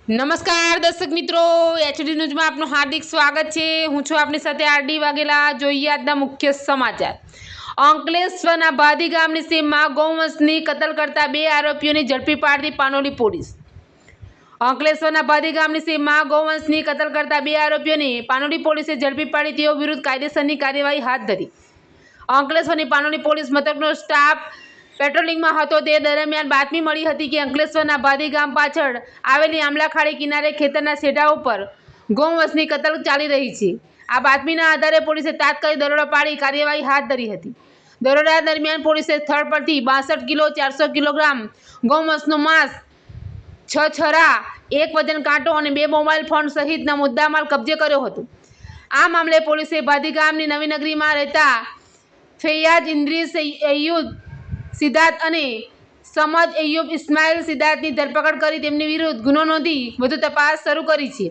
નમસ્કાર દર્શક મિત્રો, એચડી ન્યૂઝમાં આપનું હાર્દિક સ્વાગત છે। હું છું આપની સાથે આરડી વાઘેલા। જોઈએ આજના મુખ્ય સમાચાર। અંકલેશ્વરના ભાદી ગામની સીમમાં ગૌવંશની કતલ કરતા 2 આરોપીઓને ઝડપી પાડતી પાનોલી પોલીસ। અંકલેશ્વરના ભાદી ગામની સીમમાં ગૌવંશની કતલ કરતા 2 આરોપીઓને પાનોલી પોલીસે ઝડપી પાડી તેઓ વિરુદ્ધ કાયદેસરની કાર્યવાહી હાથ ધરી। અંકલેશ્વરની પાનોલી પોલીસ મથકનો સ્ટાફ પેટ્રોલિંગમાં હતો તે દરમિયાન બાતમી મળી હતી કે અંકલેશ્વરના ભાદી ગામ પાછળ આવેલી આમલાખાડી કિનારે ખેતરના સેઢા ઉપર ગૌવંશની કતલ ચાલી રહી છે। આ બાતમીના આધારે પોલીસે તાત્કાલિક દરોડો પાડી કાર્યવાહી હાથ ધરી હતી। દરોડા દરમિયાન પોલીસે સ્થળ પરથી 62 કિલો 400 કિલોગ્રામ ગૌવંશનું માંસ, 6 છરા, 1 વજન કાંટો અને 2 મોબાઈલ ફોન સહિતના મુદ્દામાલ કબજે કર્યો હતો। આ મામલે પોલીસે ભાદી ગામની નવીનગરીમાં રહેતા ફૈયાજ ઇદ્રીસ અય્યુબ સિદ્ધાર્થ અને સમદ અય્યુબ ઇસ્માઇલ સિદ્ધાર્થની ધરપકડ કરી તેમની વિરુદ્ધ ગુનો નોંધી વધુ તપાસ શરૂ કરી છે।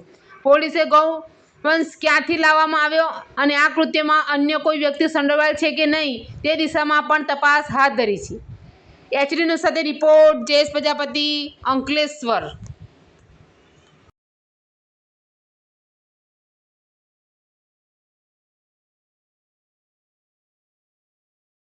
પોલીસે ગૌવંશ ક્યાંથી લાવવામાં આવ્યો અને આ કૃત્યમાં અન્ય કોઈ વ્યક્તિ સંડોવાયેલ છે કે નહીં તે દિશામાં પણ તપાસ હાથ ધરી છે। એચડી ન્યૂઝ સાથે રિપોર્ટ જયેશ પ્રજાપતિ, અંકલેશ્વર।